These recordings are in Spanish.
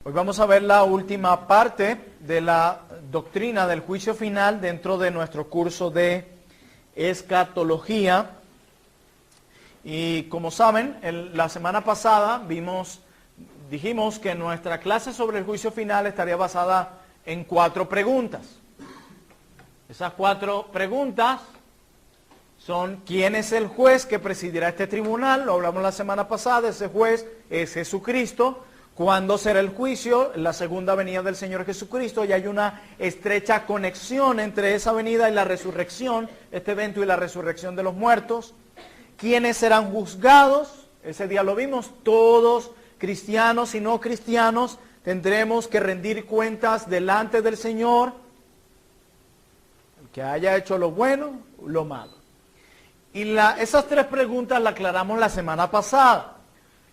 Hoy vamos a ver la última parte de la doctrina del juicio final dentro de nuestro curso de escatología. Y como saben, la semana pasada dijimos que nuestra clase sobre el juicio final estaría basada en 4 preguntas. Esas 4 preguntas son: ¿quién es el juez que presidirá este tribunal? Lo hablamos la semana pasada. Ese juez es Jesucristo. ¿Cuándo será el juicio? La segunda venida del Señor Jesucristo. Y hay una estrecha conexión entre esa venida y la resurrección, este evento y la resurrección de los muertos. ¿Quiénes serán juzgados? Ese día lo vimos. Todos, cristianos y no cristianos, tendremos que rendir cuentas delante del Señor. El que haya hecho lo bueno, lo malo. Y esas 3 preguntas las aclaramos la semana pasada.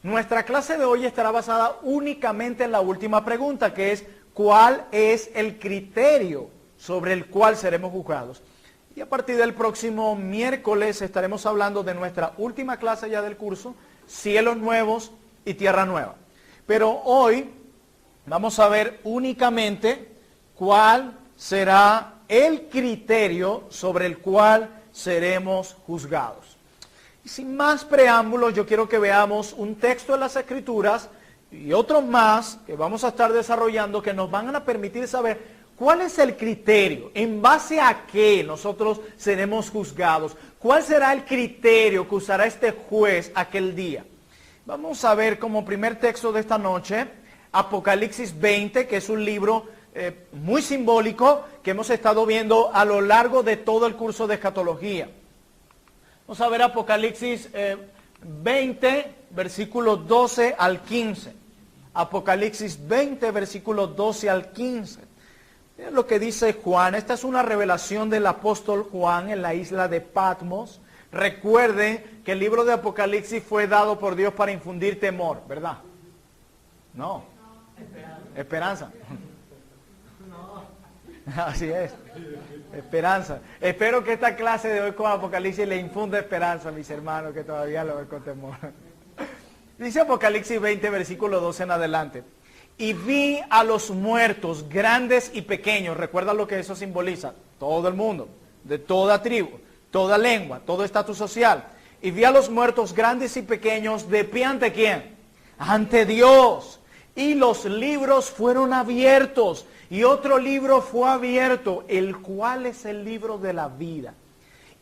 Nuestra clase de hoy estará basada únicamente en la última pregunta, que es: ¿cuál es el criterio sobre el cual seremos juzgados? Y a partir del próximo miércoles estaremos hablando de nuestra última clase ya del curso, cielos nuevos y tierra nueva. Pero hoy vamos a ver únicamente cuál será el criterio sobre el cual seremos juzgados. Y sin más preámbulos, yo quiero que veamos un texto de las Escrituras y otros más que vamos a estar desarrollando, que nos van a permitir saber cuál es el criterio, en base a qué nosotros seremos juzgados, cuál será el criterio que usará este juez aquel día. Vamos a ver como primer texto de esta noche Apocalipsis 20, que es un libro muy simbólico que hemos estado viendo a lo largo de todo el curso de escatología. Vamos a ver Apocalipsis 20, versículos 12 al 15. Apocalipsis 20, versículos 12 al 15. Miren lo que dice Juan. Esta es una revelación del apóstol Juan en la isla de Patmos. Recuerden que el libro de Apocalipsis fue dado por Dios para infundir temor, ¿verdad? No. Esperanza. Así es. Esperanza. Espero que esta clase de hoy con Apocalipsis le infunda esperanza a mis hermanos que todavía lo ven con temor. Dice Apocalipsis 20, versículo 12 en adelante: y vi a los muertos, grandes y pequeños. ¿Recuerda lo que eso simboliza? Todo el mundo, de toda tribu, toda lengua, todo estatus social. Y vi a los muertos, grandes y pequeños, de pie ante ¿quién? Ante Dios. Y los libros fueron abiertos. Y otro libro fue abierto, el cual es el libro de la vida.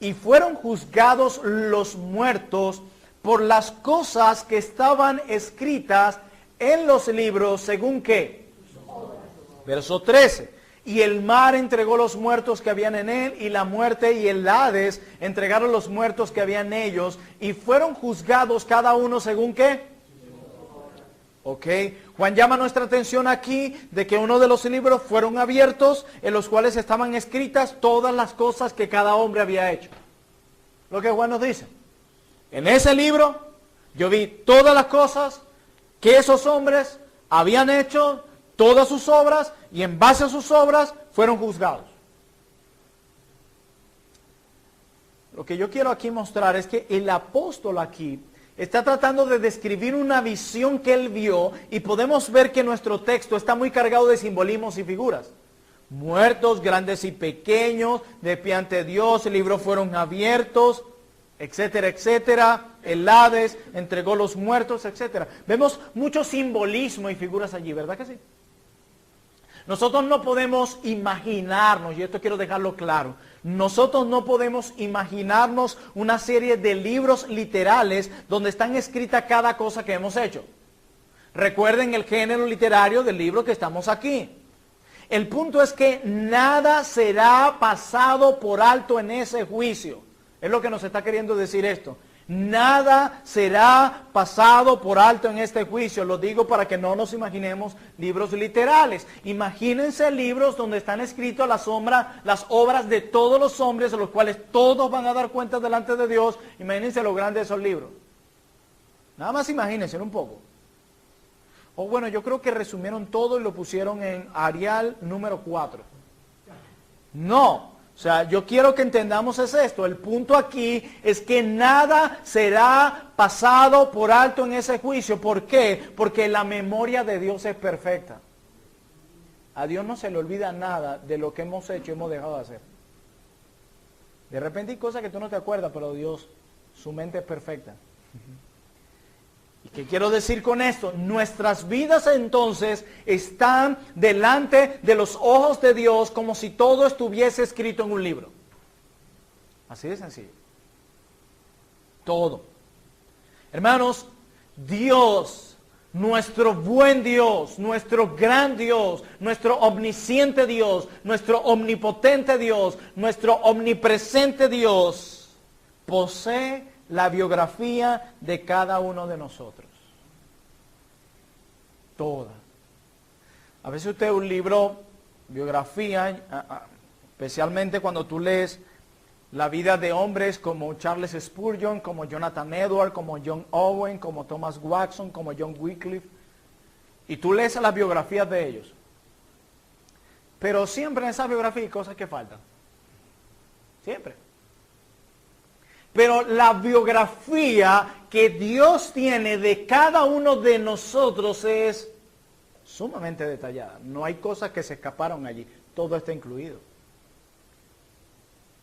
Y fueron juzgados los muertos por las cosas que estaban escritas en los libros, ¿según qué? Verso 13. Y el mar entregó los muertos que habían en él, y la muerte y el Hades entregaron los muertos que habían en ellos, y fueron juzgados cada uno según qué. Ok, Juan llama nuestra atención aquí de que uno de los libros fueron abiertos, en los cuales estaban escritas todas las cosas que cada hombre había hecho. Lo que Juan nos dice: en ese libro yo vi todas las cosas que esos hombres habían hecho, todas sus obras, y en base a sus obras fueron juzgados. Lo que yo quiero aquí mostrar es que el apóstol aquí está tratando de describir una visión que él vio, y podemos ver que nuestro texto está muy cargado de simbolismos y figuras. Muertos, grandes y pequeños, de pie ante Dios, el libro fueron abiertos, etcétera, etcétera. El Hades entregó los muertos, etcétera. Vemos mucho simbolismo y figuras allí, ¿verdad que sí? Nosotros no podemos imaginarnos, y esto quiero dejarlo claro, nosotros no podemos imaginarnos una serie de libros literales donde están escritas cada cosa que hemos hecho. Recuerden el género literario del libro que estamos aquí. El punto es que nada será pasado por alto en ese juicio. Es lo que nos está queriendo decir esto. Nada será pasado por alto en este juicio. Lo digo para que no nos imaginemos libros literales. Imagínense libros donde están escritas las obras de todos los hombres, de los cuales todos van a dar cuenta delante de Dios. Imagínense lo grande de esos libros. Nada más imagínense un poco. O bueno, yo creo que resumieron todo y lo pusieron en Arial número 4. No, O sea, yo quiero que entendamos es esto. El punto aquí es que nada será pasado por alto en ese juicio. ¿Por qué? Porque la memoria de Dios es perfecta. A Dios no se le olvida nada de lo que hemos hecho y hemos dejado de hacer. De repente hay cosas que tú no te acuerdas, pero Dios, su mente es perfecta. ¿Y qué quiero decir con esto? Nuestras vidas entonces están delante de los ojos de Dios como si todo estuviese escrito en un libro. Así de sencillo. Todo. Hermanos, Dios, nuestro buen Dios, nuestro gran Dios, nuestro omnisciente Dios, nuestro omnipotente Dios, nuestro omnipresente Dios, posee la biografía de cada uno de nosotros. Toda. A veces usted un libro, biografía, especialmente cuando tú lees la vida de hombres como Charles Spurgeon, como Jonathan Edwards, como John Owen, como Thomas Watson, como John Wycliffe, y tú lees las biografías de ellos. Pero siempre en esa biografía hay cosas que faltan. Siempre. Pero la biografía que Dios tiene de cada uno de nosotros es sumamente detallada. No hay cosas que se escaparon allí. Todo está incluido.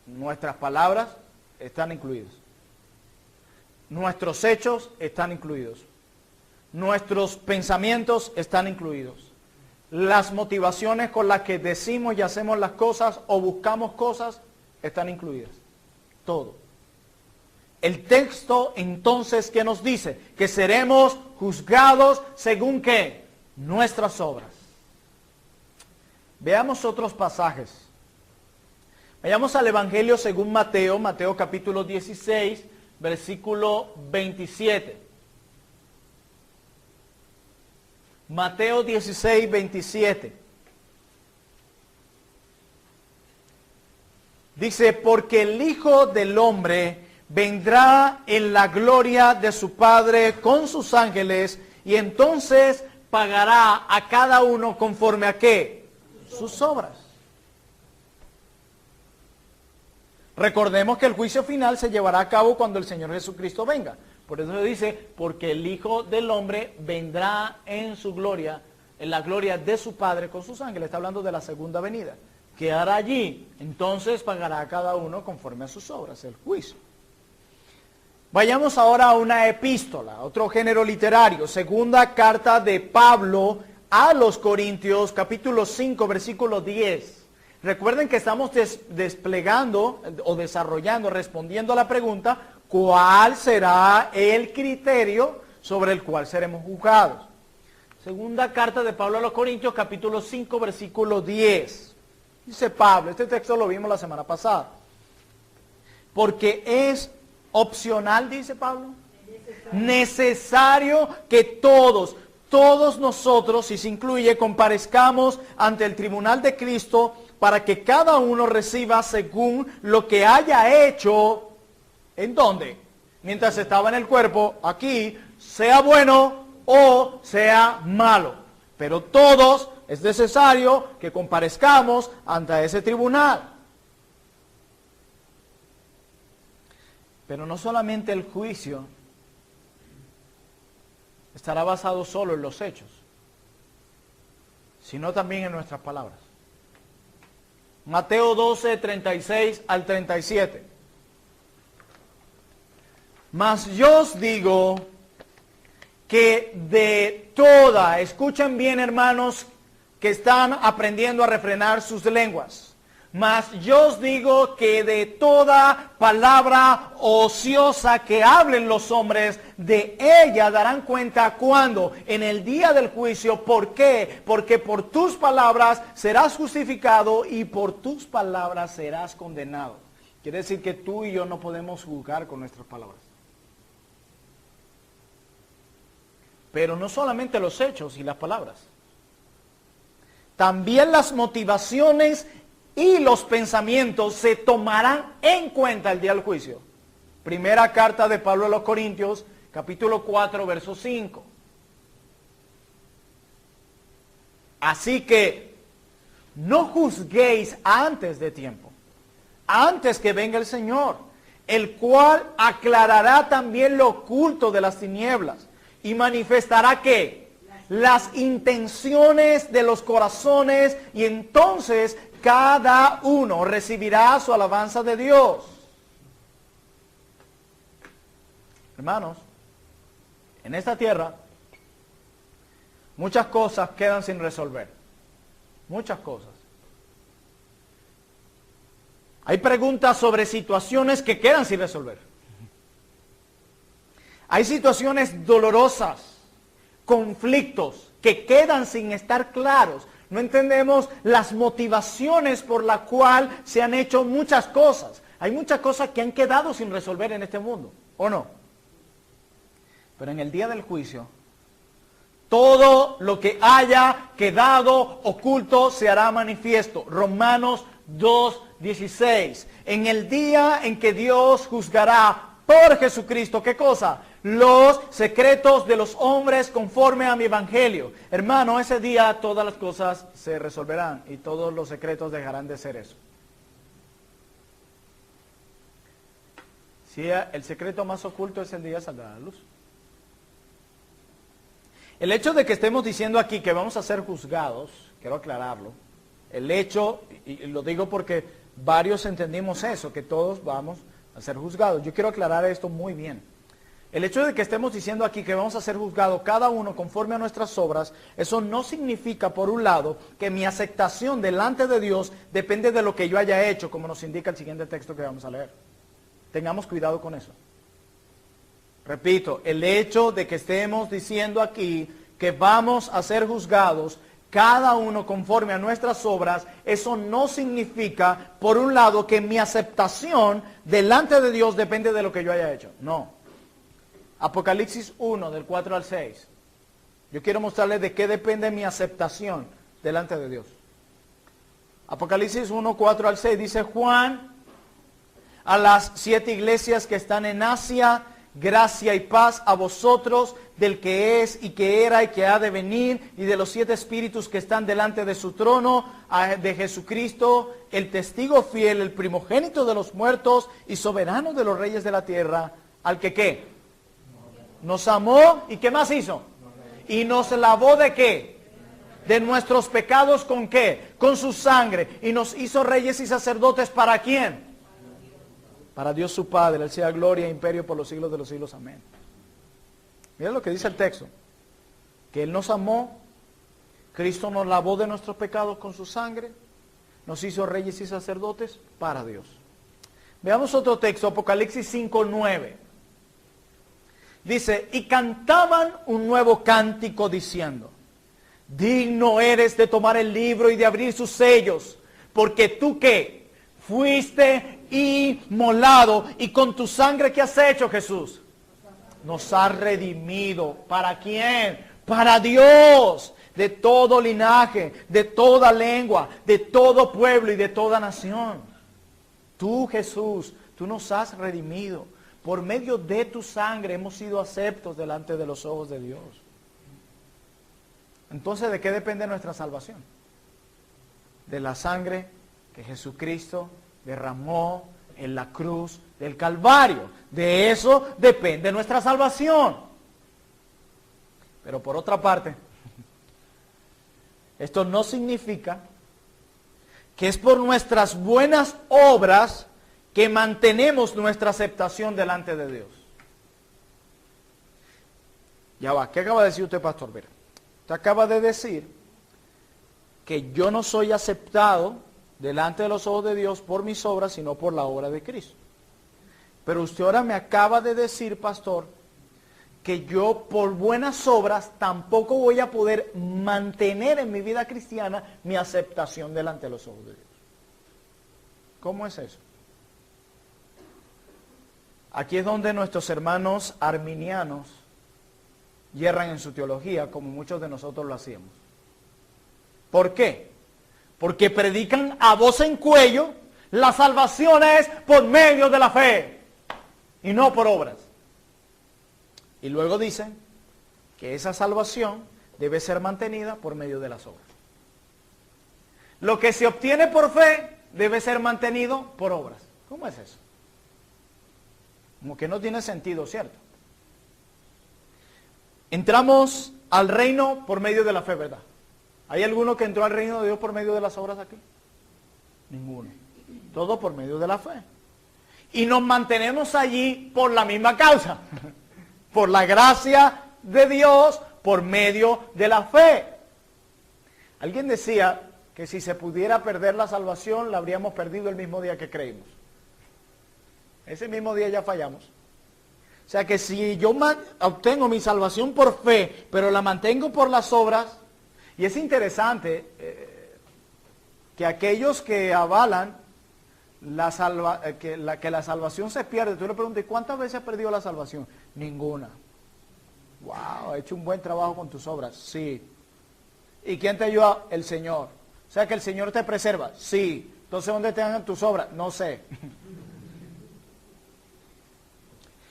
Nuestras palabras están incluidas. Nuestros hechos están incluidos. Nuestros pensamientos están incluidos. Las motivaciones con las que decimos y hacemos las cosas o buscamos cosas están incluidas. Todo. El texto entonces que nos dice que seremos juzgados según ¿qué? Nuestras obras. Veamos otros pasajes. Vayamos al Evangelio según Mateo, Mateo capítulo 16, versículo 27. Mateo 16, 27. Dice, porque el Hijo del Hombre vendrá en la gloria de su Padre con sus ángeles y entonces pagará a cada uno conforme a ¿qué? Sus obras. Recordemos que el juicio final se llevará a cabo cuando el Señor Jesucristo venga. Por eso se dice, porque el Hijo del Hombre vendrá en su gloria, en la gloria de su Padre con sus ángeles. Está hablando de la segunda venida. ¿Qué hará allí? Entonces pagará a cada uno conforme a sus obras, el juicio. Vayamos ahora a una epístola, otro género literario. Segunda carta de Pablo a los Corintios, capítulo 5, versículo 10. Recuerden que estamos desplegando o desarrollando, respondiendo a la pregunta, ¿cuál será el criterio sobre el cual seremos juzgados? Segunda carta de Pablo a los Corintios, capítulo 5, versículo 10. Dice Pablo, este texto lo vimos la semana pasada. Porque es opcional, dice Pablo, necesario que todos nosotros, si se incluye, comparezcamos ante el tribunal de Cristo para que cada uno reciba según lo que haya hecho. ¿En dónde? Mientras estaba en el cuerpo, aquí, sea bueno o sea malo. Pero todos es necesario que comparezcamos ante ese tribunal. Pero no solamente el juicio estará basado solo en los hechos, sino también en nuestras palabras. Mateo 12, 36 al 37. Mas yo os digo que de toda, escuchen bien hermanos que están aprendiendo a refrenar sus lenguas. Mas yo os digo que de toda palabra ociosa que hablen los hombres, de ella darán cuenta cuando, en el día del juicio. ¿Por qué? Porque por tus palabras serás justificado y por tus palabras serás condenado. Quiere decir que tú y yo no podemos juzgar con nuestras palabras. Pero no solamente los hechos y las palabras. También las motivaciones y los pensamientos se tomarán en cuenta el día del juicio. Primera carta de Pablo a los Corintios, capítulo 4, verso 5. Así que no juzguéis antes de tiempo, antes que venga el Señor, el cual aclarará también lo oculto de las tinieblas y manifestará ¿qué? Las intenciones de los corazones, y entonces cada uno recibirá su alabanza de Dios. Hermanos, en esta tierra muchas cosas quedan sin resolver. Muchas cosas. Hay preguntas sobre situaciones que quedan sin resolver. Hay situaciones dolorosas, conflictos que quedan sin estar claros. No entendemos las motivaciones por las cuales se han hecho muchas cosas. Hay muchas cosas que han quedado sin resolver en este mundo, ¿o no? Pero en el día del juicio, todo lo que haya quedado oculto se hará manifiesto. Romanos 2:16. En el día en que Dios juzgará por Jesucristo, ¿qué cosa? Los secretos de los hombres conforme a mi evangelio. Hermano, ese día todas las cosas se resolverán y todos los secretos dejarán de ser eso. Si el secreto más oculto es el día saldrá a la luz. El hecho de que estemos diciendo aquí que vamos a ser juzgados, quiero aclararlo, el hecho, y lo digo porque varios entendimos eso, que todos vamos a ser juzgados. Yo quiero aclarar esto muy bien. El hecho de que estemos diciendo aquí que vamos a ser juzgados cada uno conforme a nuestras obras, eso no significa, por un lado, que mi aceptación delante de Dios depende de lo que yo haya hecho, como nos indica el siguiente texto que vamos a leer. Tengamos cuidado con eso. Repito, el hecho de que estemos diciendo aquí que vamos a ser juzgados cada uno conforme a nuestras obras, eso no significa, por un lado, que mi aceptación delante de Dios depende de lo que yo haya hecho. No. Apocalipsis 1, del 4 al 6. Yo quiero mostrarles de qué depende mi aceptación delante de Dios. Apocalipsis 1, 4 al 6 dice: Juan, a las 7 iglesias que están en Asia, gracia y paz a vosotros, del que es y que era y que ha de venir, y de los 7 espíritus que están delante de su trono, de Jesucristo, el testigo fiel, el primogénito de los muertos y soberano de los reyes de la tierra, al que ¿qué? Nos amó, ¿y qué más hizo? Y nos lavó ¿de qué? De nuestros pecados, ¿con qué? Con su sangre, y nos hizo reyes y sacerdotes, ¿para quién? Para Dios su Padre, Él sea gloria e imperio por los siglos de los siglos. Amén. Mira lo que dice el texto. Que Él nos amó, Cristo nos lavó de nuestros pecados con su sangre, nos hizo reyes y sacerdotes para Dios. Veamos otro texto, Apocalipsis 5:9. Dice: y cantaban un nuevo cántico diciendo: digno eres de tomar el libro y de abrir sus sellos, porque tú ¿qué? Fuiste inmolado, y con tu sangre ¿qué has hecho, Jesús? Nos has redimido. ¿Para quién? Para Dios, de todo linaje, de toda lengua, de todo pueblo y de toda nación. Tú, Jesús, tú nos has redimido. Por medio de tu sangre hemos sido aceptos delante de los ojos de Dios. Entonces, ¿de qué depende nuestra salvación? De la sangre que Jesucristo derramó en la cruz del Calvario. De eso depende nuestra salvación. Pero por otra parte, esto no significa que es por nuestras buenas obras que mantenemos nuestra aceptación delante de Dios. Ya va, ¿qué acaba de decir usted, pastor? Mira, usted acaba de decir que yo no soy aceptado delante de los ojos de Dios por mis obras, sino por la obra de Cristo. Pero usted ahora me acaba de decir, pastor, que yo por buenas obras tampoco voy a poder mantener en mi vida cristiana mi aceptación delante de los ojos de Dios. ¿Cómo es eso? Aquí es donde nuestros hermanos arminianos yerran en su teología, como muchos de nosotros lo hacíamos. ¿Por qué? Porque predican a voz en cuello: la salvación es por medio de la fe y no por obras. Y luego dicen que esa salvación debe ser mantenida por medio de las obras. Lo que se obtiene por fe debe ser mantenido por obras. ¿Cómo es eso? Como que no tiene sentido, ¿cierto? Entramos al reino por medio de la fe, ¿verdad? ¿Hay alguno que entró al reino de Dios por medio de las obras aquí? Ninguno. Todo por medio de la fe. Y nos mantenemos allí por la misma causa. Por la gracia de Dios, por medio de la fe. Alguien decía que si se pudiera perder la salvación, la habríamos perdido el mismo día que creímos. Ese mismo día ya fallamos. O sea que si yo obtengo mi salvación por fe, pero la mantengo por las obras, y es interesante que aquellos que avalan que la salvación se pierde, tú le preguntas, ¿cuántas veces has perdido la salvación? Ninguna. Wow, has hecho un buen trabajo con tus obras. Sí. ¿Y quién te ayuda? El Señor. O sea que el Señor te preserva. Sí. Entonces, ¿dónde están tus obras? No sé.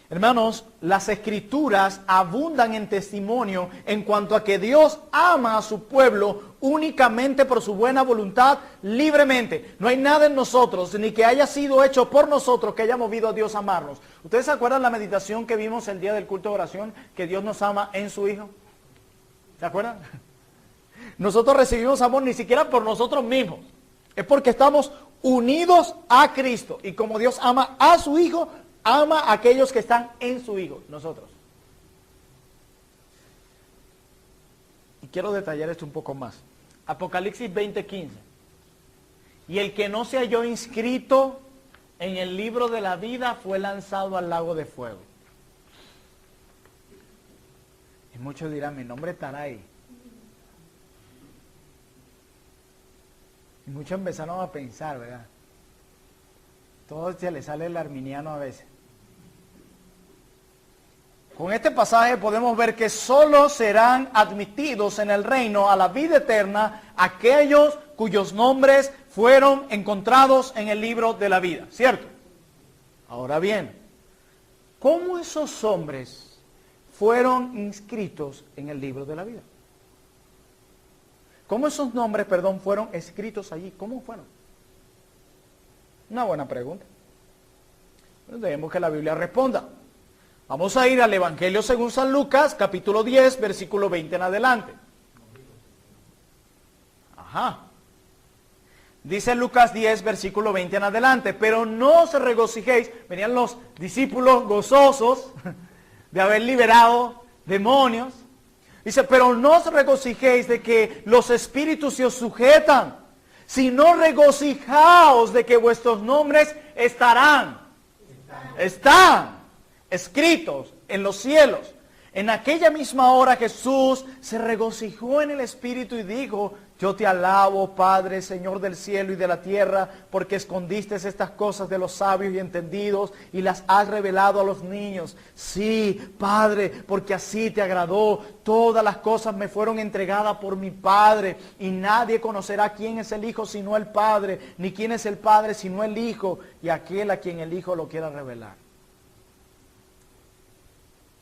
Hermanos, las Escrituras abundan en testimonio en cuanto a que Dios ama a su pueblo únicamente por su buena voluntad, libremente. No hay nada en nosotros, ni que haya sido hecho por nosotros, que haya movido a Dios a amarnos. ¿Ustedes se acuerdan la meditación que vimos el día del culto de oración? Que Dios nos ama en su Hijo. ¿Se acuerdan? Nosotros recibimos amor ni siquiera por nosotros mismos. Es porque estamos unidos a Cristo. Y como Dios ama a su Hijo, ama a aquellos que están en su Hijo, nosotros. Y quiero detallar esto un poco más. Apocalipsis 20:15. Y el que no se halló inscrito en el libro de la vida fue lanzado al lago de fuego. Y muchos dirán, mi nombre estará ahí. Y muchos empezaron a pensar, ¿verdad? Todo se le sale el arminiano a veces. Con este pasaje podemos ver que solo serán admitidos en el reino a la vida eterna aquellos cuyos nombres fueron encontrados en el libro de la vida, ¿cierto? Ahora bien, ¿cómo esos hombres fueron inscritos en el libro de la vida? ¿Cómo esos nombres, fueron escritos allí? ¿Cómo fueron? Una buena pregunta. Debemos que la Biblia responda. Vamos a ir al Evangelio según San Lucas, capítulo 10, versículo 20 en adelante. Ajá. Dice Lucas 10, versículo 20 en adelante. Pero no se regocijéis. Venían los discípulos gozosos de haber liberado demonios. Dice, pero no os regocijéis de que los espíritus se os sujetan, sino regocijaos de que vuestros nombres están escritos en los cielos. En aquella misma hora Jesús se regocijó en el Espíritu y dijo, yo te alabo, Padre, Señor del cielo y de la tierra, porque escondiste estas cosas de los sabios y entendidos y las has revelado a los niños. Sí, Padre, porque así te agradó. Todas las cosas me fueron entregadas por mi Padre, y nadie conocerá quién es el Hijo sino el Padre, ni quién es el Padre sino el Hijo, y aquel a quien el Hijo lo quiera revelar.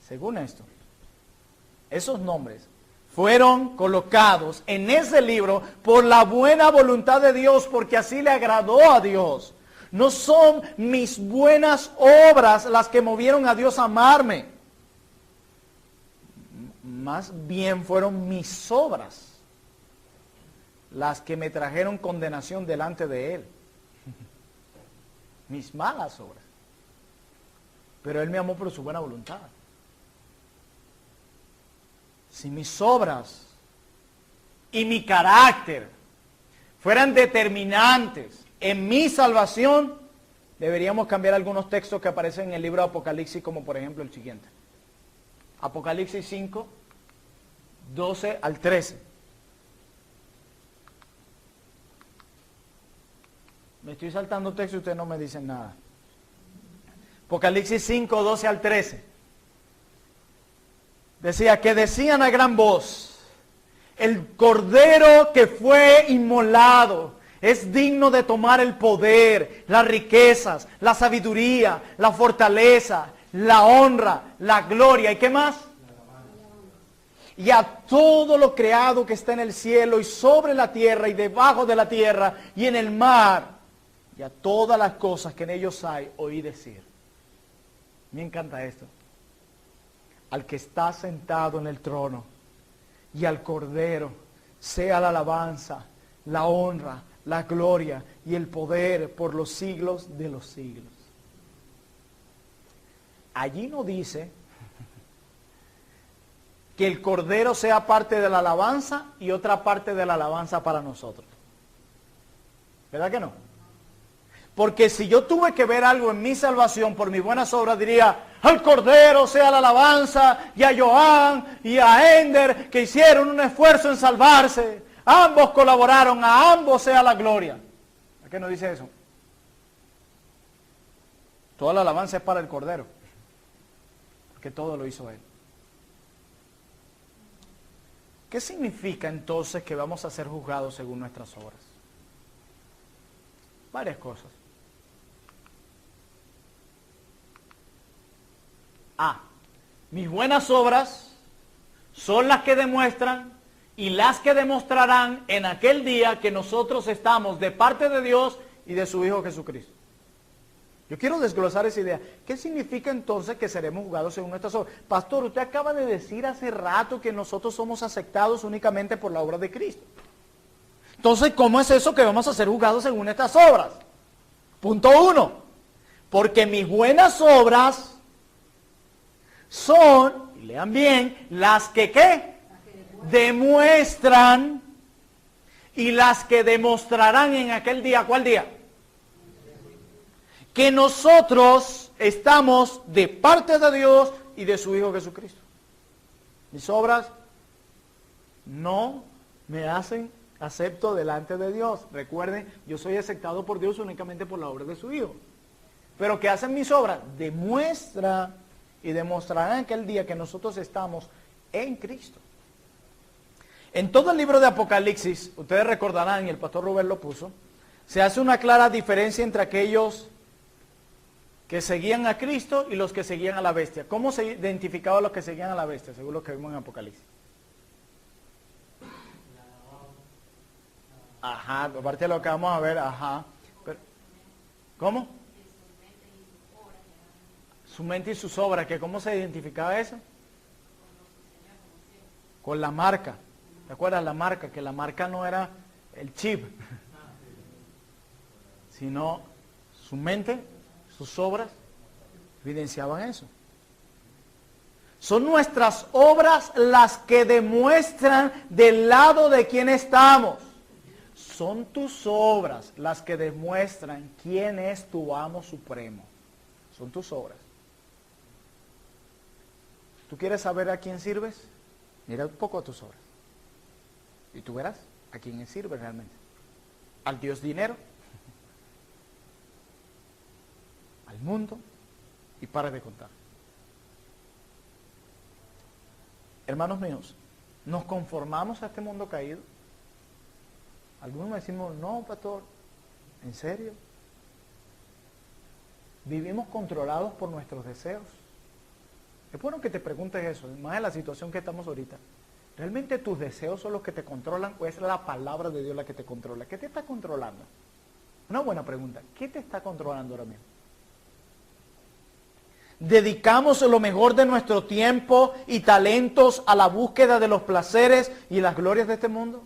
Según esto, esos nombres fueron colocados en ese libro por la buena voluntad de Dios, porque así le agradó a Dios. No son mis buenas obras las que movieron a Dios a amarme. Más bien fueron mis obras las que me trajeron condenación delante de Él. Mis malas obras. Pero Él me amó por su buena voluntad. Si mis obras y mi carácter fueran determinantes en mi salvación, deberíamos cambiar algunos textos que aparecen en el libro de Apocalipsis, como por ejemplo el siguiente. Apocalipsis 5, 12 al 13. Me estoy saltando textos y ustedes no me dicen nada. Apocalipsis 5, 12 al 13. Decía que decían a gran voz, el cordero que fue inmolado es digno de tomar el poder, las riquezas, la sabiduría, la fortaleza, la honra, la gloria. ¿Y qué más? Y a todo lo creado que está en el cielo y sobre la tierra y debajo de la tierra y en el mar. y a todas las cosas que en ellos hay, oí decir. Me encanta esto. Al que está sentado en el trono y al Cordero sea la alabanza, la honra, la gloria y el poder por los siglos de los siglos. Allí no dice que el Cordero sea parte de la alabanza y otra parte de la alabanza para nosotros. ¿Verdad que no? Porque si yo tuve que ver algo en mi salvación por mis buenas obras, diría, al Cordero sea la alabanza, y a Joan y a Ender, que hicieron un esfuerzo en salvarse. Ambos colaboraron, a ambos sea la gloria. ¿A qué no dice eso? Toda la alabanza es para el Cordero, porque todo lo hizo Él. ¿Qué significa entonces que vamos a ser juzgados según nuestras obras? Varias cosas. Mis buenas obras son las que demuestran y las que demostrarán en aquel día que nosotros estamos de parte de Dios y de su Hijo Jesucristo. Yo quiero desglosar esa idea. ¿Qué significa entonces que seremos juzgados según nuestras obras? Pastor, usted acaba de decir hace rato que nosotros somos aceptados únicamente por la obra de Cristo. Entonces, ¿cómo es eso que vamos a ser juzgados según estas obras? Punto 1. Porque mis buenas obras son, y lean bien, las que ¿qué? Demuestran, y las que demostrarán en aquel día. ¿Cuál día? Que nosotros estamos de parte de Dios y de su Hijo Jesucristo. Mis obras no me hacen acepto delante de Dios. Recuerden, yo soy aceptado por Dios únicamente por la obra de su Hijo. Pero ¿qué hacen mis obras? Demuestra y demostrarán aquel día que nosotros estamos en Cristo. En todo el libro de Apocalipsis, ustedes recordarán, y el pastor Rubén lo puso, se hace una clara diferencia entre aquellos que seguían a Cristo y los que seguían a la bestia. ¿Cómo se identificaba a los que seguían a la bestia, según lo que vimos en Apocalipsis? Ajá, aparte de lo que vamos a ver, ajá. Pero, ¿cómo? Su mente y sus obras, que ¿cómo se identificaba eso? Con la marca. ¿Te acuerdas la marca? Que la marca no era el chip, sino su mente, sus obras, evidenciaban eso. Son nuestras obras las que demuestran del lado de quién estamos. Son tus obras las que demuestran quién es tu amo supremo. Son tus obras. ¿Tú quieres saber a quién sirves? Mira un poco a tus obras. Y tú verás a quién sirves realmente. Al Dios dinero, al mundo, y para de contar. Hermanos míos, ¿nos conformamos a este mundo caído? Algunos me decimos, no, pastor, ¿en serio? Vivimos controlados por nuestros deseos. Es bueno que te preguntes eso, más en la situación que estamos ahorita. ¿Realmente tus deseos son los que te controlan o es la palabra de Dios la que te controla? ¿Qué te está controlando? Una buena pregunta. ¿Qué te está controlando ahora mismo? ¿Dedicamos lo mejor de nuestro tiempo y talentos a la búsqueda de los placeres y las glorias de este mundo?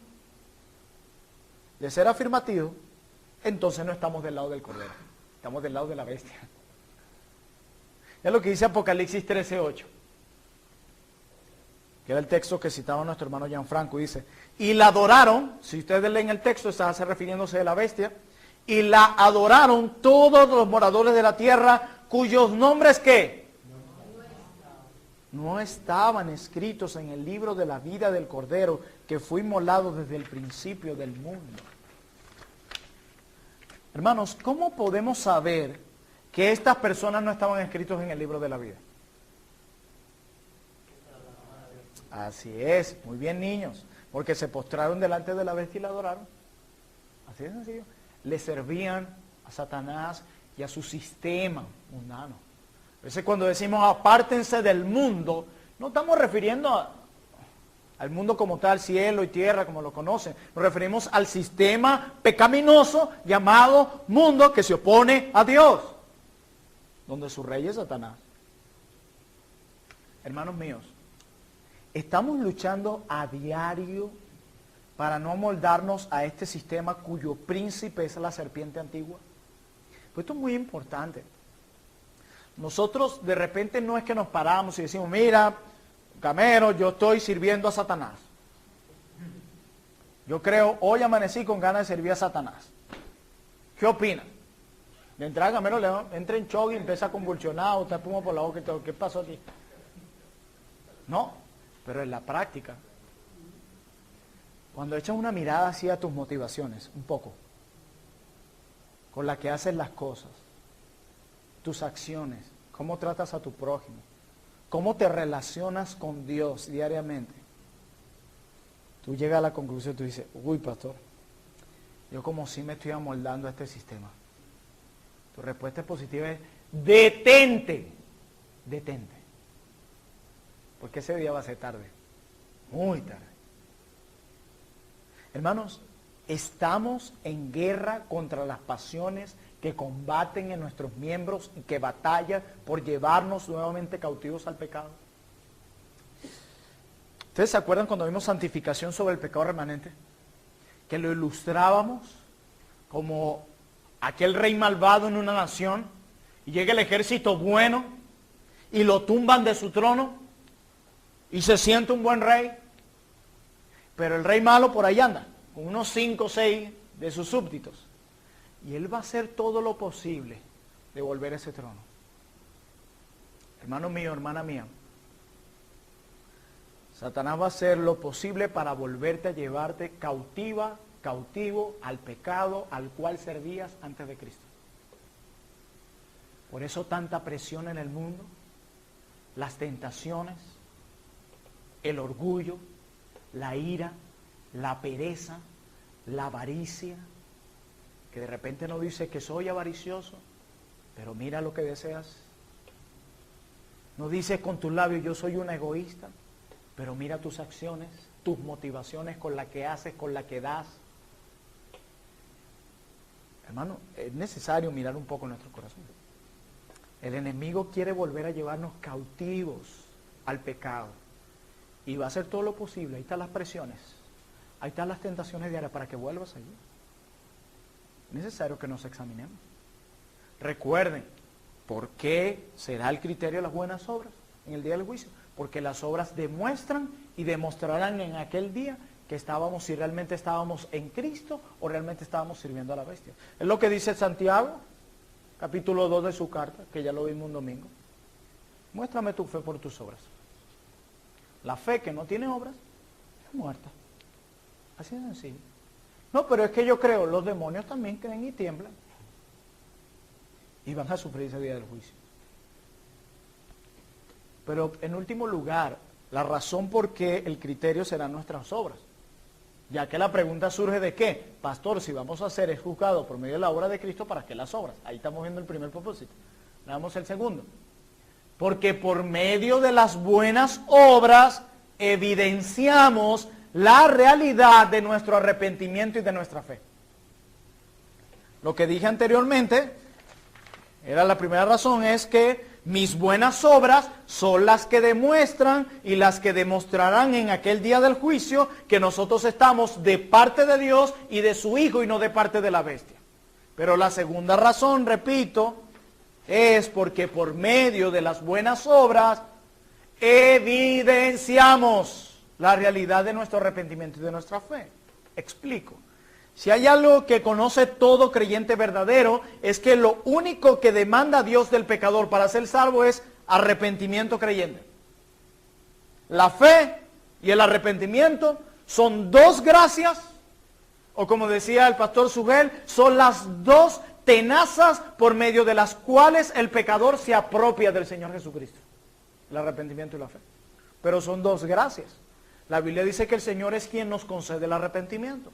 De ser afirmativo, entonces no estamos del lado del Cordero, estamos del lado de la bestia. Es lo que dice Apocalipsis 13:8, que era el texto que citaba nuestro hermano Gianfranco. Dice, y la adoraron, si ustedes leen el texto, está refiriéndose a la bestia, y la adoraron todos los moradores de la tierra, cuyos nombres, ¿qué? No estaban escritos en el libro de la vida del Cordero, que fue inmolado desde el principio del mundo. Hermanos, ¿cómo podemos saber que estas personas no estaban escritos en el libro de la vida? Así es, muy bien, niños, porque se postraron delante de la bestia y la adoraron. Así de sencillo. Le servían a Satanás y a su sistema mundano. A veces cuando decimos apártense del mundo, no estamos refiriendo a al mundo como tal, cielo y tierra, como lo conocen. Nos referimos al sistema pecaminoso llamado mundo que se opone a Dios, donde su rey es Satanás. Hermanos míos, estamos luchando a diario para no amoldarnos a este sistema cuyo príncipe es la serpiente antigua. Pues esto es muy importante. Nosotros de repente no es que nos paramos y decimos, mira, Camero, yo estoy sirviendo a Satanás. Yo creo, hoy amanecí con ganas de servir a Satanás. ¿Qué opinan? De entrada Camero entra en shock y empieza a convulsionar, o te espuma por la boca y todo. ¿Qué pasó aquí? No, pero en la práctica, cuando echas una mirada así a tus motivaciones, un poco, con la que haces las cosas, tus acciones, cómo tratas a tu prójimo, cómo te relacionas con Dios diariamente, tú llegas a la conclusión, tú dices, uy, pastor, yo como si me estoy amoldando a este sistema. Tu respuesta positiva es, detente, detente. Porque ese día va a ser tarde, muy tarde. Hermanos, estamos en guerra contra las pasiones que combaten en nuestros miembros y que batallan por llevarnos nuevamente cautivos al pecado. ¿Ustedes se acuerdan cuando vimos santificación sobre el pecado remanente? Que lo ilustrábamos como aquel rey malvado en una nación y llega el ejército bueno y lo tumban de su trono y se siente un buen rey, pero el rey malo por ahí anda, con unos 5 o 6 de sus súbditos. Y él va a hacer todo lo posible de volver a ese trono. Hermano mío, hermana mía, Satanás va a hacer lo posible para volverte a llevarte cautivo al pecado al cual servías antes de Cristo. Por eso tanta presión en el mundo, las tentaciones, el orgullo, la ira, la pereza, la avaricia, que de repente no dice que soy avaricioso, pero mira lo que deseas. No dices con tus labios yo soy un egoísta, pero mira tus acciones, tus motivaciones con la que haces, con la que das. Hermano, es necesario mirar un poco nuestro corazón. El enemigo quiere volver a llevarnos cautivos al pecado y va a hacer todo lo posible. Ahí están las presiones, ahí están las tentaciones diarias para que vuelvas allí. Es necesario que nos examinemos. Recuerden, ¿por qué será el criterio de las buenas obras en el día del juicio? Porque las obras demuestran y demostrarán en aquel día que estábamos, si realmente estábamos en Cristo o realmente estábamos sirviendo a la bestia. Es lo que dice Santiago, capítulo 2 de su carta, que ya lo vimos un domingo. Muéstrame tu fe por tus obras. La fe que no tiene obras es muerta. Así de sencillo. No, pero es que yo creo, los demonios también creen y tiemblan. Y van a sufrir ese día del juicio. Pero en último lugar, la razón por qué el criterio serán nuestras obras. Ya que la pregunta surge de qué, pastor, si vamos a ser juzgados por medio de la obra de Cristo, ¿para qué las obras? Ahí estamos viendo el primer propósito. Veamos el segundo. Porque por medio de las buenas obras evidenciamos la realidad de nuestro arrepentimiento y de nuestra fe. Lo que dije anteriormente, era la primera razón, es que mis buenas obras son las que demuestran y las que demostrarán en aquel día del juicio que nosotros estamos de parte de Dios y de su Hijo y no de parte de la bestia. Pero la segunda razón, repito, es porque por medio de las buenas obras evidenciamos la realidad de nuestro arrepentimiento y de nuestra fe. Explico. Si hay algo que conoce todo creyente verdadero, es que lo único que demanda Dios del pecador para ser salvo es arrepentimiento creyente. La fe y el arrepentimiento son dos gracias, o como decía el pastor Sugel, son las dos tenazas por medio de las cuales el pecador se apropia del Señor Jesucristo. El arrepentimiento y la fe. Pero son dos gracias. La Biblia dice que el Señor es quien nos concede el arrepentimiento.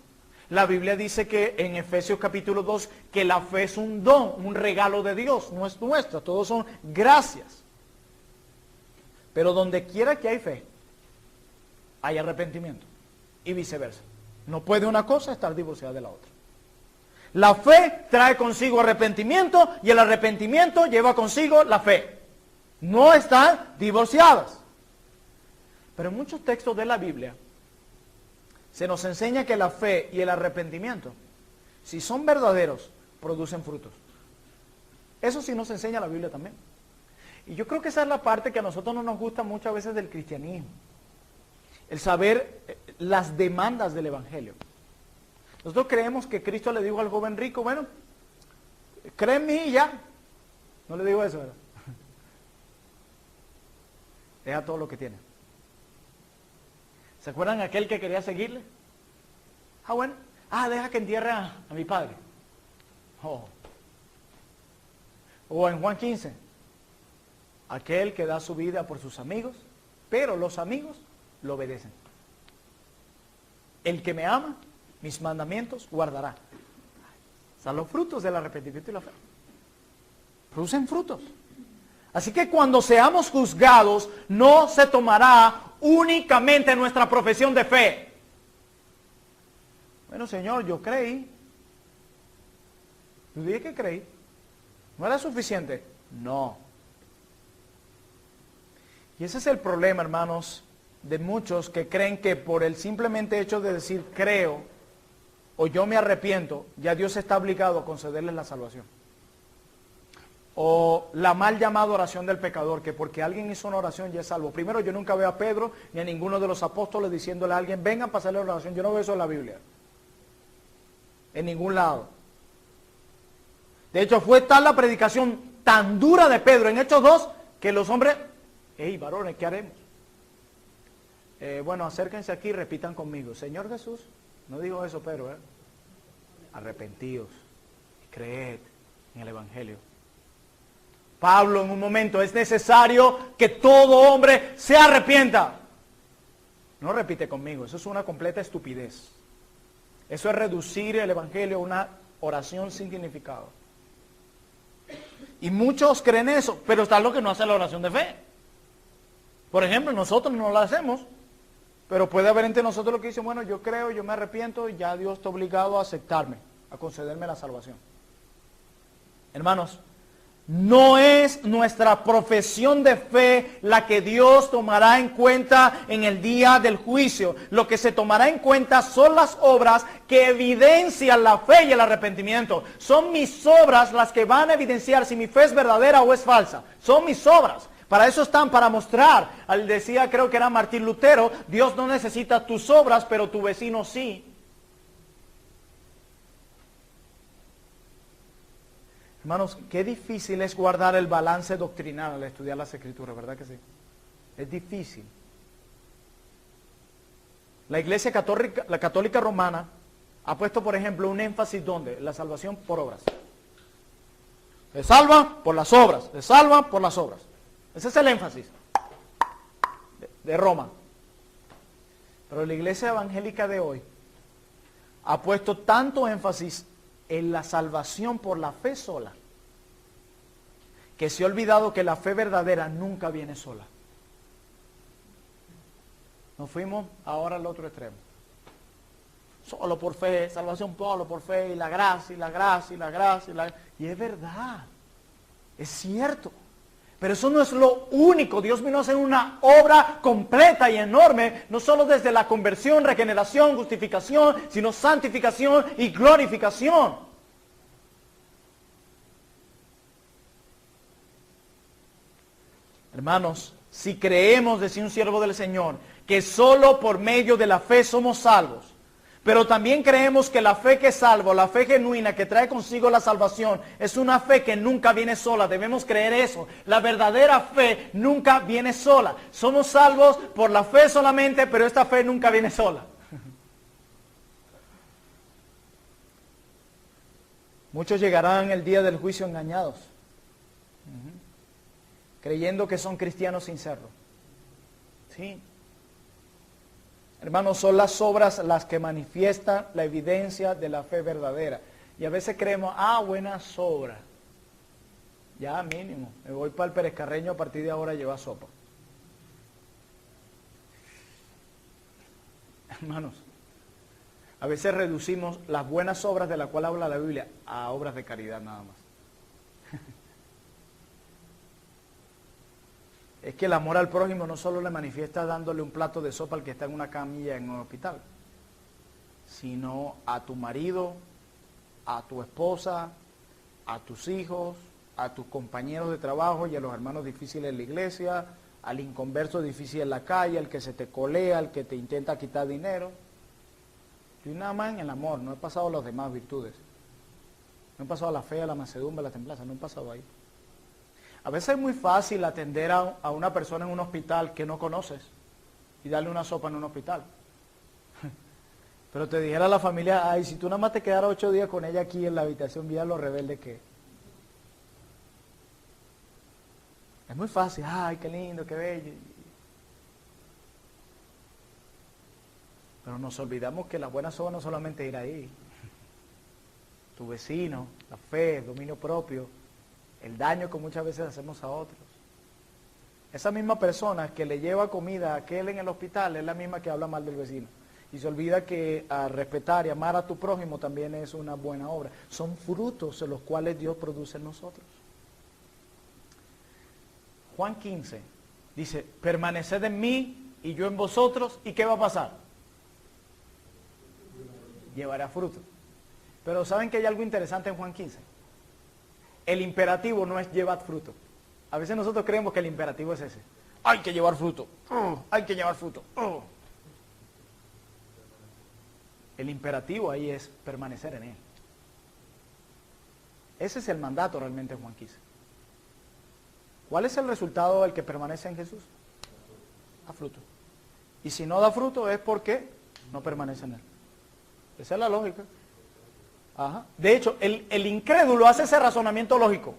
La Biblia dice que en Efesios capítulo 2 que la fe es un don, un regalo de Dios, no es nuestra, todos son gracias. Pero donde quiera que hay fe, hay arrepentimiento. Y viceversa. No puede una cosa estar divorciada de la otra. La fe trae consigo arrepentimiento y el arrepentimiento lleva consigo la fe. No están divorciadas. Pero en muchos textos de la Biblia se nos enseña que la fe y el arrepentimiento, si son verdaderos, producen frutos. Eso sí nos enseña la Biblia también. Y yo creo que esa es la parte que a nosotros no nos gusta muchas veces del cristianismo. El saber las demandas del Evangelio. Nosotros creemos que Cristo le dijo al joven rico, bueno, cree en mí y ya. No le digo eso, ¿verdad? Deja todo lo que tiene. ¿Se acuerdan aquel que quería seguirle? Bueno. Deja que entierre a mi padre. O en Juan 15, aquel que da su vida por sus amigos, pero los amigos lo obedecen. El que me ama, mis mandamientos guardará. Son los frutos del arrepentimiento y la fe. Producen frutos. Así que cuando seamos juzgados, no se tomará únicamente nuestra profesión de fe. Bueno, Señor, yo creí. Yo dije que creí. ¿No era suficiente? No. Y ese es el problema, hermanos, de muchos que creen que por el simplemente hecho de decir creo o yo me arrepiento, ya Dios está obligado a concederles la salvación. O la mal llamada oración del pecador, que porque alguien hizo una oración ya es salvo. Primero, yo nunca veo a Pedro ni a ninguno de los apóstoles diciéndole a alguien, vengan para hacerle la oración. Yo no veo eso en la Biblia. En ningún lado. De hecho, fue tal la predicación tan dura de Pedro en Hechos 2, que los hombres, varones, ¿qué haremos? Bueno, acérquense aquí y repitan conmigo. Señor Jesús, no digo eso, Pedro, arrepentíos y creed en el Evangelio. Pablo en un momento, es necesario que todo hombre se arrepienta. No repite conmigo, eso es una completa estupidez. Eso es reducir el Evangelio a una oración sin significado. Y muchos creen eso, pero está lo que no hace la oración de fe. Por ejemplo, nosotros no la hacemos, pero puede haber entre nosotros lo que dicen, bueno, yo creo, yo me arrepiento, y ya Dios está obligado a aceptarme, a concederme la salvación. Hermanos, no es nuestra profesión de fe la que Dios tomará en cuenta en el día del juicio. Lo que se tomará en cuenta son las obras que evidencian la fe y el arrepentimiento. Son mis obras las que van a evidenciar si mi fe es verdadera o es falsa. Son mis obras. Para eso están, para mostrar. Decía, creo que era Martín Lutero, Dios no necesita tus obras, pero tu vecino sí. Hermanos, qué difícil es guardar el balance doctrinal al estudiar las Escrituras, ¿verdad que sí? Es difícil. La Iglesia Católica, la Católica Romana, ha puesto, por ejemplo, un énfasis ¿dónde? La salvación por obras. Se salva por las obras, se salva por las obras. Ese es el énfasis de Roma. Pero la Iglesia Evangélica de hoy ha puesto tanto énfasis en la salvación por la fe sola, que se ha olvidado que la fe verdadera nunca viene sola. Nos fuimos ahora al otro extremo. Solo por fe, salvación solo por fe, y la gracia, y la gracia, y la gracia, y es verdad, es cierto. Pero eso no es lo único. Dios vino a hacer una obra completa y enorme, no solo desde la conversión, regeneración, justificación, sino santificación y glorificación. Hermanos, si creemos, decía un siervo del Señor, que solo por medio de la fe somos salvos, pero también creemos que la fe que salva, la fe genuina que trae consigo la salvación, es una fe que nunca viene sola. Debemos creer eso. La verdadera fe nunca viene sola. Somos salvos por la fe solamente, pero esta fe nunca viene sola. Muchos llegarán el día del juicio engañados, creyendo que son cristianos sin serlo. Sí. Hermanos, son las obras las que manifiestan la evidencia de la fe verdadera. Y a veces creemos, buenas obras. Ya mínimo, me voy para el Pérez Carreño a partir de ahora a llevar sopa. Hermanos, a veces reducimos las buenas obras de las cuales habla la Biblia a obras de caridad nada más. Es que el amor al prójimo no solo le manifiesta dándole un plato de sopa al que está en una camilla en un hospital, sino a tu marido, a tu esposa, a tus hijos, a tus compañeros de trabajo y a los hermanos difíciles en la iglesia, al inconverso difícil en la calle, al que se te colea, al que te intenta quitar dinero. Yo nada más en el amor, no he pasado las demás virtudes. No he pasado la fe, la mansedumbre, la templanza, no he pasado ahí. A veces es muy fácil atender a una persona en un hospital que no conoces y darle una sopa en un hospital. Pero te dijera la familia, ay, si tú nada más te quedaras 8 días con ella aquí en la habitación, mira lo rebelde que es. Es muy fácil, ay, qué lindo, qué bello. Pero nos olvidamos que la buena obras no solamente ir ahí. Tu vecino, la fe, el dominio propio, el daño que muchas veces hacemos a otros. Esa misma persona que le lleva comida a aquel en el hospital es la misma que habla mal del vecino. Y se olvida que respetar y amar a tu prójimo también es una buena obra. Son frutos en los cuales Dios produce en nosotros. Juan 15 dice, permaneced en mí y yo en vosotros, ¿y qué va a pasar? Llevará fruto. Pero ¿saben que hay algo interesante en Juan 15? El imperativo no es llevad fruto. A veces nosotros creemos que el imperativo es ese. Hay que llevar fruto. Hay que llevar fruto. El imperativo ahí es permanecer en Él. Ese es el mandato realmente en Juan 15. ¿Cuál es el resultado del que permanece en Jesús? Da fruto. Y si no da fruto es porque no permanece en Él. Esa es la lógica. Ajá. De hecho, el incrédulo hace ese razonamiento lógico.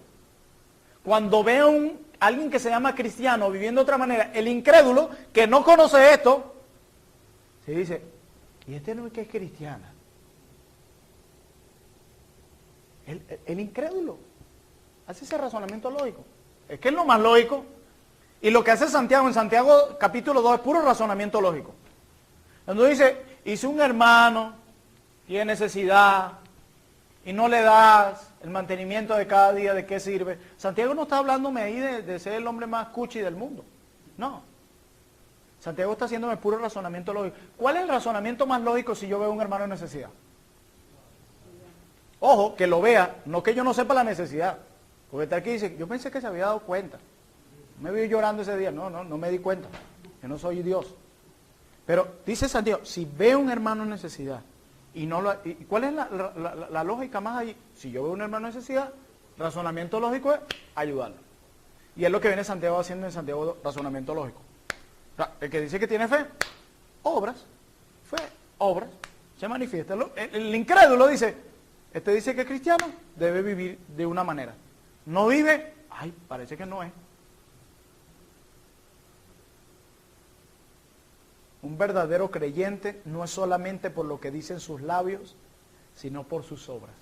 Cuando ve a alguien que se llama cristiano viviendo de otra manera, el incrédulo que no conoce esto, se dice, ¿y este no es que es cristiana? El incrédulo hace ese razonamiento lógico. Es que es lo más lógico. Y lo que hace Santiago, en Santiago capítulo 2, es puro razonamiento lógico. Cuando dice, y si un hermano tiene necesidad y no le das el mantenimiento de cada día, ¿de qué sirve? Santiago no está hablándome ahí de ser el hombre más cuchi del mundo. No. Santiago está haciéndome puro razonamiento lógico. ¿Cuál es el razonamiento más lógico si yo veo a un hermano en necesidad? Ojo, que lo vea, no que yo no sepa la necesidad. Porque está aquí y dice, yo pensé que se había dado cuenta. Me vi llorando ese día. No me di cuenta. Yo no soy Dios. Pero dice Santiago, si veo a un hermano en necesidad, y ¿cuál es la lógica más allí? Si yo veo a un hermano en necesidad, razonamiento lógico es ayudarlo. Y es lo que viene Santiago haciendo en Santiago, razonamiento lógico. O sea, el que dice que tiene fe, obras, se manifiesta. El incrédulo dice, este dice que es cristiano, debe vivir de una manera. No vive, ay, parece que no es. Un verdadero creyente no es solamente por lo que dicen sus labios, sino por sus obras.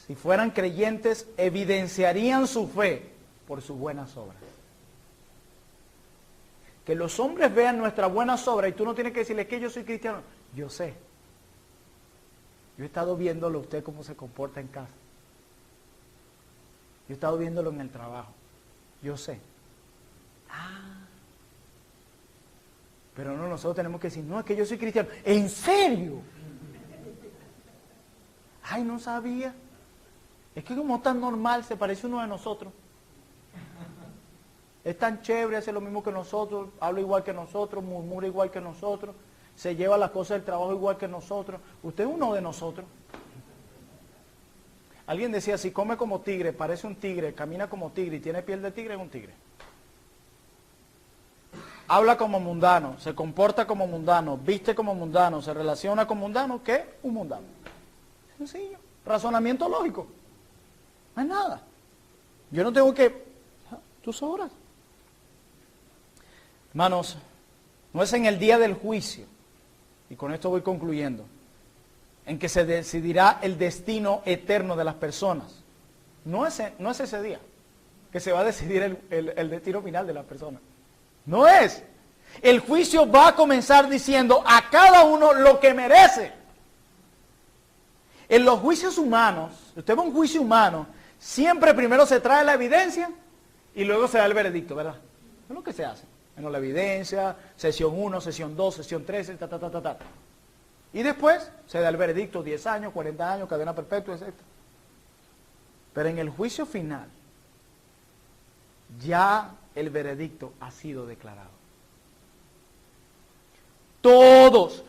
Si fueran creyentes, evidenciarían su fe por sus buenas obras. Que los hombres vean nuestras buenas obras y tú no tienes que decirles que yo soy cristiano. Yo sé. Yo he estado viéndolo a usted cómo se comporta en casa. Yo he estado viéndolo en el trabajo. Yo sé. Pero no, nosotros tenemos que decir, no, es que yo soy cristiano. ¿En serio? Ay, no sabía. Es que como tan normal, se parece uno de nosotros. Es tan chévere, hace lo mismo que nosotros, habla igual que nosotros, murmura igual que nosotros, se lleva las cosas del trabajo igual que nosotros. Usted es uno de nosotros. Alguien decía, si come como tigre, parece un tigre, camina como tigre y tiene piel de tigre, es un tigre. Habla como mundano, se comporta como mundano, viste como mundano, se relaciona como mundano, ¿qué? Un mundano. Sencillo, razonamiento lógico. No es nada. Yo no tengo que... Tú sabrás. Hermanos, no es en el día del juicio, y con esto voy concluyendo, en que se decidirá el destino eterno de las personas. No es ese día que se va a decidir el destino final de las personas. No es. El juicio va a comenzar diciendo a cada uno lo que merece. En los juicios humanos, usted va a un juicio humano, siempre primero se trae la evidencia y luego se da el veredicto, ¿verdad? Es lo que se hace. Bueno, la evidencia, sesión 1, sesión 2, sesión 13, ta. Y después se da el veredicto, 10 años, 40 años, cadena perpetua, etc. Pero en el juicio final, ya el veredicto ha sido declarado. Todos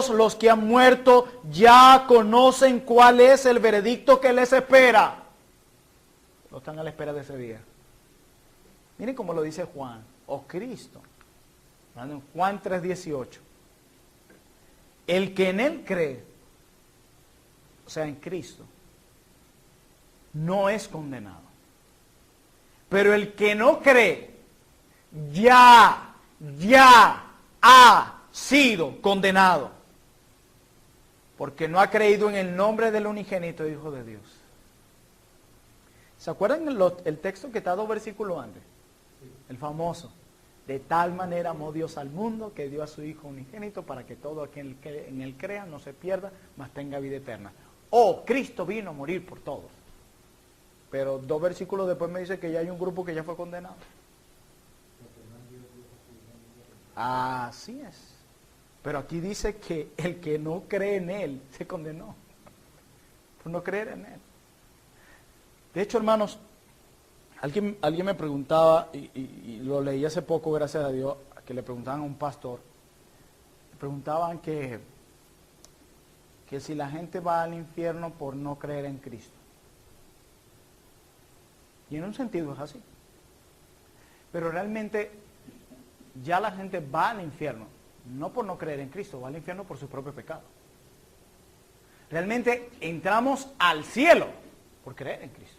los que han muerto ya conocen cuál es el veredicto que les espera. No están a la espera de ese día. Miren cómo lo dice Juan, o Cristo. Juan 3:18. El que en él cree, o sea, en Cristo, no es condenado. Pero el que no cree, ya ha sido condenado. Porque no ha creído en el nombre del unigénito Hijo de Dios. ¿Se acuerdan el texto que está 2 versículos antes? El famoso. De tal manera amó Dios al mundo que dio a su Hijo unigénito para que todo aquel que en él crea no se pierda, mas tenga vida eterna. Oh, Cristo vino a morir por todos. Pero 2 versículos después me dice que ya hay un grupo que ya fue condenado. Así es. Pero aquí dice que el que no cree en él se condenó. Por no creer en él. De hecho, hermanos, alguien me preguntaba, y lo leí hace poco, gracias a Dios, que le preguntaban a un pastor. Le preguntaban que si la gente va al infierno por no creer en Cristo. Y en un sentido es así. Pero realmente ya la gente va al infierno, no por no creer en Cristo, va al infierno por su propio pecado. Realmente entramos al cielo por creer en Cristo.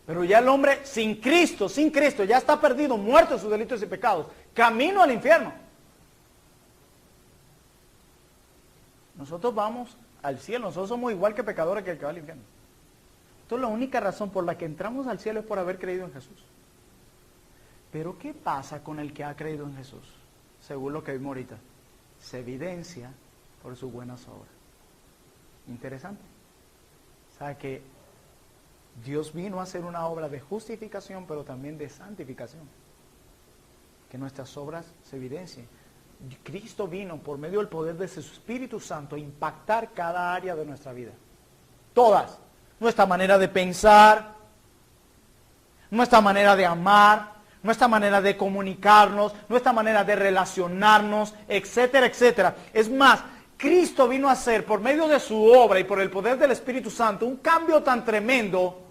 Pero ya el hombre sin Cristo, ya está perdido, muerto en sus delitos y pecados, camino al infierno. Nosotros vamos al cielo, nosotros somos igual que pecadores que el que va al infierno. Entonces la única razón por la que entramos al cielo es por haber creído en Jesús. Pero ¿qué pasa con el que ha creído en Jesús? Según lo que vimos ahorita, se evidencia por sus buenas obras. Interesante. O sea que Dios vino a hacer una obra de justificación, pero también de santificación. Que nuestras obras se evidencien. Cristo vino por medio del poder de su Espíritu Santo a impactar cada área de nuestra vida. Todas. Nuestra manera de pensar, nuestra manera de amar, nuestra manera de comunicarnos, nuestra manera de relacionarnos, etcétera, etcétera. Es más, Cristo vino a hacer por medio de su obra y por el poder del Espíritu Santo un cambio tan tremendo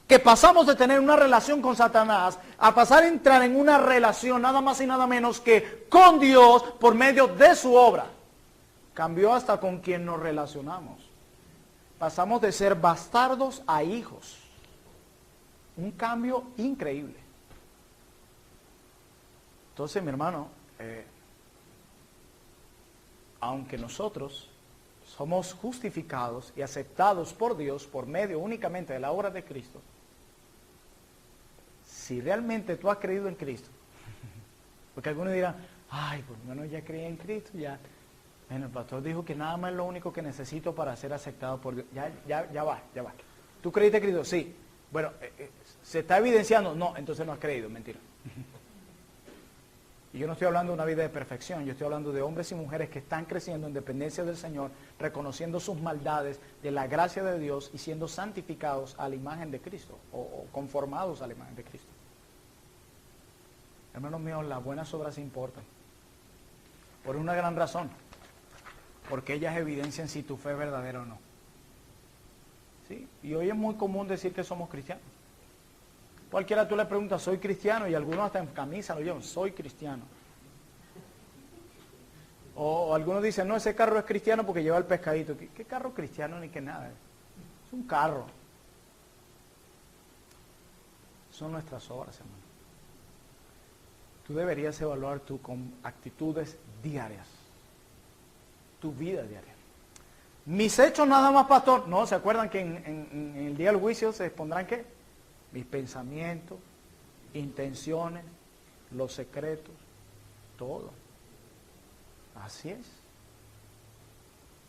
que pasamos de tener una relación con Satanás a pasar a entrar en una relación nada más y nada menos que con Dios por medio de su obra. Cambió hasta con quien nos relacionamos. Pasamos de ser bastardos a hijos. Un cambio increíble. Entonces, mi hermano, aunque nosotros somos justificados y aceptados por Dios por medio únicamente de la obra de Cristo, si realmente tú has creído en Cristo, porque algunos dirán, ay, por lo menos ya creí en Cristo, ya. Bueno, el pastor dijo que nada más es lo único que necesito para ser aceptado por Dios. Ya va. ¿Tú creíste en Cristo? Sí. Bueno, ¿se está evidenciando? No, entonces no has creído, mentira. Y yo no estoy hablando de una vida de perfección, yo estoy hablando de hombres y mujeres que están creciendo en dependencia del Señor, reconociendo sus maldades de la gracia de Dios y siendo santificados a la imagen de Cristo, o conformados a la imagen de Cristo. Hermanos míos, las buenas obras importan. Por una gran razón. Porque ellas evidencian si tu fe es verdadera o no. ¿Sí? Y hoy es muy común decir que somos cristianos. Cualquiera tú le preguntas, soy cristiano, y algunos hasta en camisa lo llevan, soy cristiano. O algunos dicen, no, ese carro es cristiano porque lleva el pescadito. ¿Qué carro cristiano ni qué nada? Es un carro. Son nuestras obras, hermano. Tú deberías evaluar tú con actitudes diarias. Tu vida diaria. Mis hechos nada más, pastor. No, ¿se acuerdan que en el día del juicio se expondrán qué? Mis pensamientos, intenciones, los secretos. todo. Así es.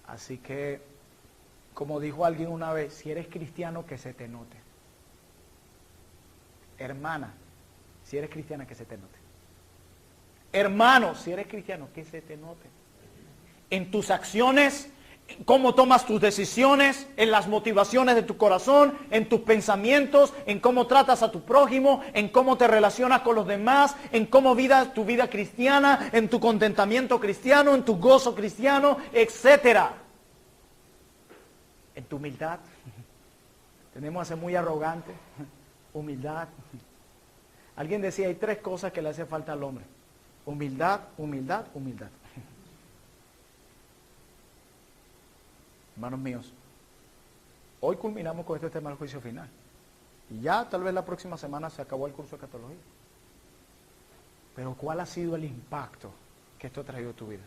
Así que, como dijo alguien una vez, si eres cristiano, que se te note. Hermana, si eres cristiana, que se te note. Hermano, si eres cristiano, que se te note. En tus acciones, cómo tomas tus decisiones, en las motivaciones de tu corazón, en tus pensamientos, en cómo tratas a tu prójimo, en cómo te relacionas con los demás, en cómo tu vida cristiana, en tu contentamiento cristiano, en tu gozo cristiano, etcétera. En tu humildad. Tenemos a ser muy arrogantes. Humildad. Alguien decía, hay 3 cosas que le hace falta al hombre. Humildad, humildad, humildad. Hermanos míos, hoy culminamos con este tema del juicio final. Y ya tal vez la próxima semana se acabó el curso de escatología. Pero ¿cuál ha sido el impacto que esto ha traído a tu vida?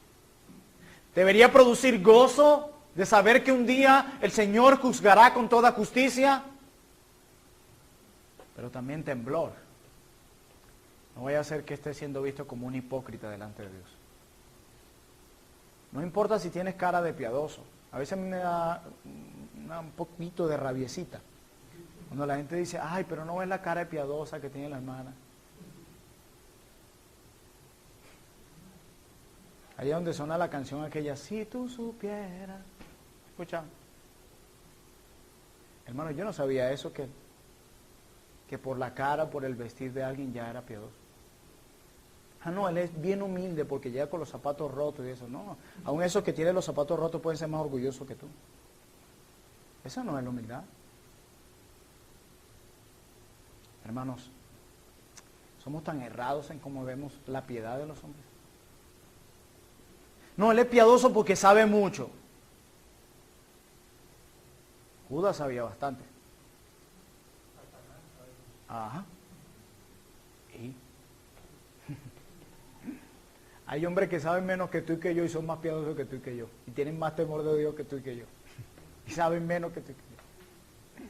¿Debería producir gozo de saber que un día el Señor juzgará con toda justicia? Pero también temblor. No vaya a ser que esté siendo visto como un hipócrita delante de Dios. No importa si tienes cara de piadoso. A veces a mí me da un poquito de rabiecita. Cuando la gente dice, ay, pero no ves la cara de piadosa que tiene la hermana. Allá donde suena la canción aquella, si tú supieras. Escucha. Hermano, yo no sabía eso, que por la cara, por el vestir de alguien ya era piadoso. Ah, no, él es bien humilde porque llega con los zapatos rotos y eso. No, aún esos que tienen los zapatos rotos pueden ser más orgullosos que tú. Esa no es la humildad. Hermanos, somos tan errados en cómo vemos la piedad de los hombres. No, él es piadoso porque sabe mucho. Judas sabía bastante. Ajá. ¿Y? Hay hombres que saben menos que tú y que yo y son más piadosos que tú y que yo. Y tienen más temor de Dios que tú y que yo. Y saben menos que tú y que yo.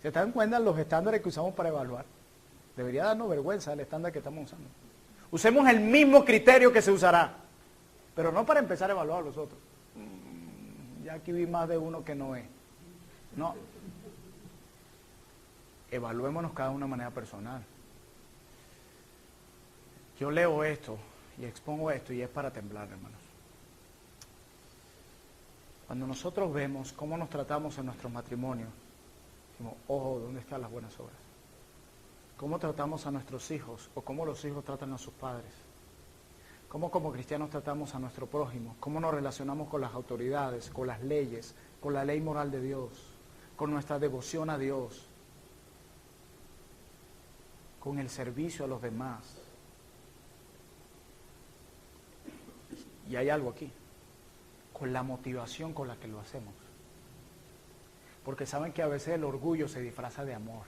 ¿Se dan cuenta los estándares que usamos para evaluar? Debería darnos vergüenza el estándar que estamos usando. Usemos el mismo criterio que se usará. Pero no para empezar a evaluar a los otros. Ya aquí vi más de uno que no es. No. Evaluémonos cada uno de manera personal. Yo leo esto y expongo esto y es para temblar, hermanos. Cuando nosotros vemos cómo nos tratamos en nuestro matrimonio, decimos, ojo, ¿dónde están las buenas obras? Cómo tratamos a nuestros hijos o cómo los hijos tratan a sus padres. Cómo como cristianos tratamos a nuestro prójimo. Cómo nos relacionamos con las autoridades, con las leyes, con la ley moral de Dios, con nuestra devoción a Dios, con el servicio a los demás. Y hay algo aquí, con la motivación con la que lo hacemos. Porque saben que a veces el orgullo se disfraza de amor,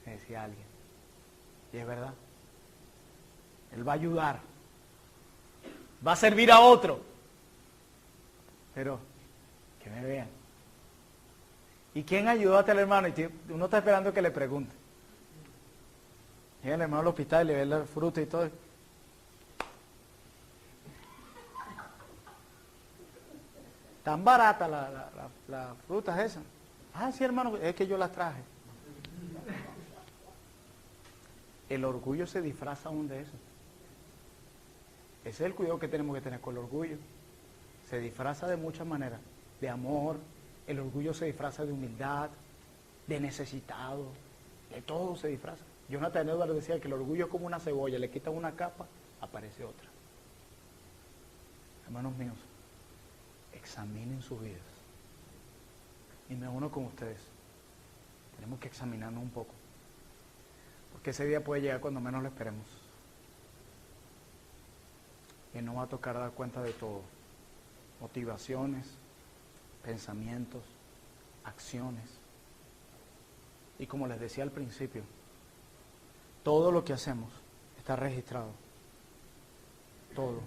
me decía alguien. Y es verdad. Él va a ayudar, va a servir a otro, pero que me vean. ¿Y quién ayudó a tal hermano? Y uno está esperando que le pregunte. Llega el hermano al hospital y le ve la fruta y todo. Tan barata la fruta esa. Ah, sí, hermano, es que yo las traje. El orgullo se disfraza aún de eso. Ese es el cuidado que tenemos que tener con el orgullo. Se disfraza de muchas maneras. De amor, el orgullo se disfraza de humildad, de necesitado, de todo se disfraza. Jonathan Edwards decía que el orgullo es como una cebolla, le quitan una capa, aparece otra. Hermanos míos, examinen sus vidas. Y me uno con ustedes. Tenemos que examinarnos un poco. Porque ese día puede llegar cuando menos lo esperemos. Y nos va a tocar dar cuenta de todo. Motivaciones, pensamientos, acciones. Y como les decía al principio, todo lo que hacemos está registrado. Todo.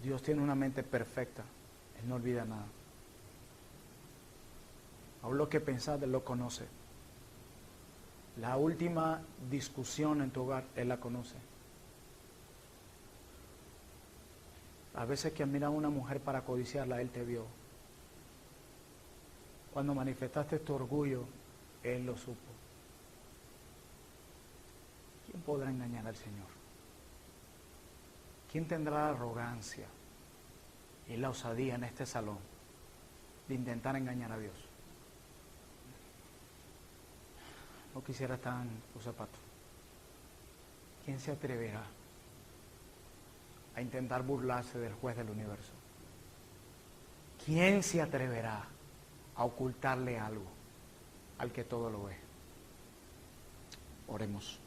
Dios tiene una mente perfecta. Él no olvida nada. Aún lo que pensás, Él lo conoce. La última discusión en tu hogar, Él la conoce. Las veces que has mirado a una mujer para codiciarla, Él te vio. Cuando manifestaste tu orgullo, Él lo supo. ¿Quién podrá engañar al Señor? ¿Quién tendrá la arrogancia y la osadía en este salón de intentar engañar a Dios? No quisiera estar en tus zapatos. ¿Quién se atreverá a intentar burlarse del juez del universo? ¿Quién se atreverá a ocultarle algo al que todo lo ve? Oremos.